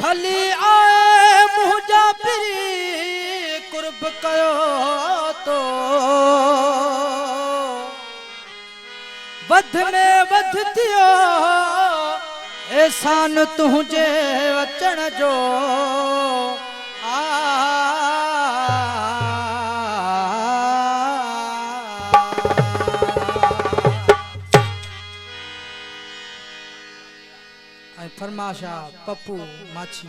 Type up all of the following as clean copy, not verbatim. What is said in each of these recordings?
हली आए मुझा पिरी कुर्ब कयो तो वध में वध थियो एहसान तुझे अचण जो फरमाशा पप्पू माछी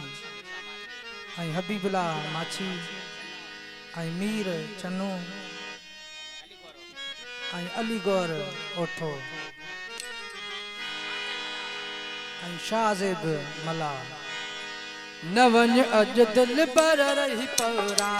आई हबीबुल्ला माछी आई मीर चन्नू आई अलीगौर ओठो आई शाहजेब मला न वञ अज दिल पर रही पौरा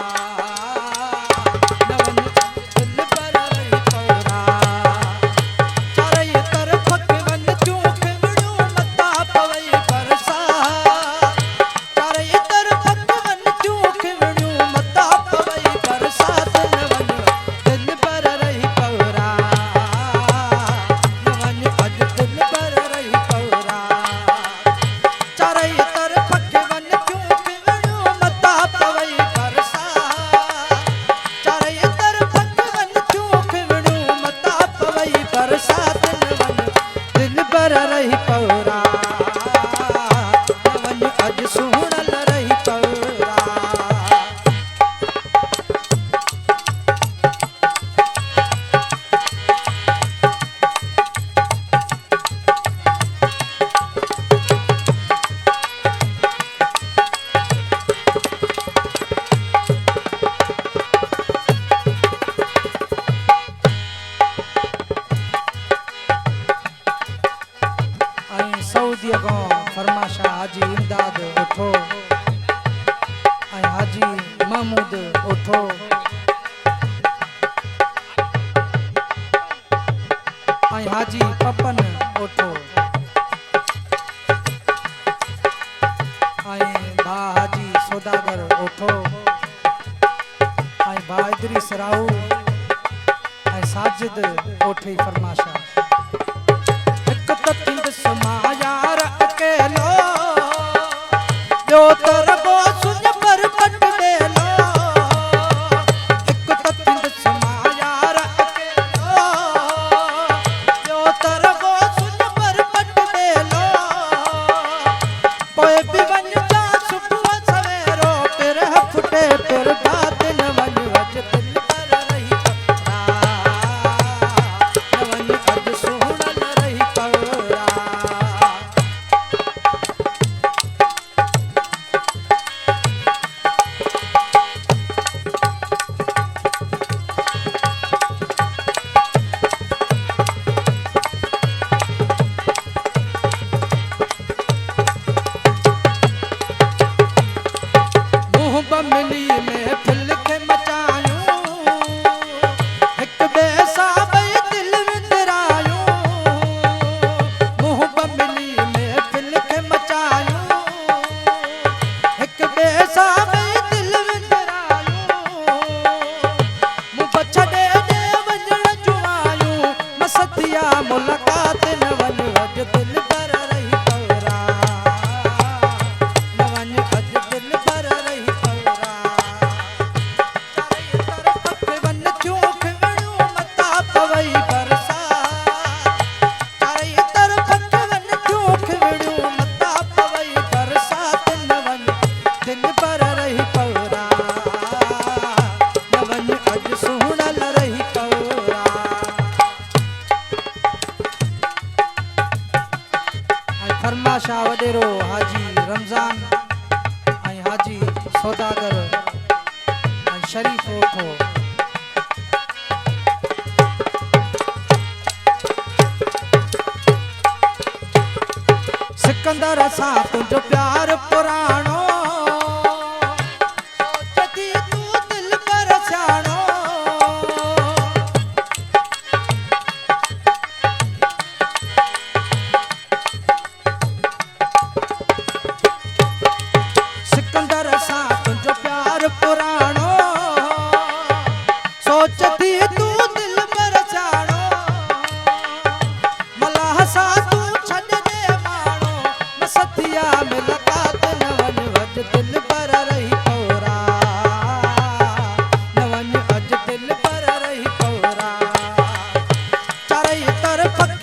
फरमाशा हाजी इमदाद उठो हाजी महमूद उठो हाजी पपन उठो भा हाजी सौदागर उठो भा इदरीस राऊ साजिद उठे फरमाशा एक तो तिंद समाया अकेलो जो तरगो सुन पर पट देलो एक तो तिंद समाया अकेलो जो तरगो सुन पर पट देलो कोई भी बन जा सुबह सवेरो फिर फुटे फिर बात न बन वज दिल पर रही न बन अज सोहन रही पौरा मिली में फिल के मचायूं एक बेसा बई दिल विंदरायूं मुंह मिली में फिल के मचायूं एक बेसा बई दिल विंदरायूं मुंह छड़े दे वञण जुआयूं मसतिया मुलाकात न वञ वज दिल पर रही पौरा न वञ अज दिल पर रही फरमाशा वडेरो हाजी रमजान हाजी सौदागर शरीफ उठो सिकंदर सा तुझो प्यार पुराणो सोचती तू दिल पर सियाणो सिकंदर सा तुझो प्यार पुराणो सोचती तू दिल पर सियाणो मलाह सा तू छड़ दे माणो सतिया मुलाकात न वञ पर फक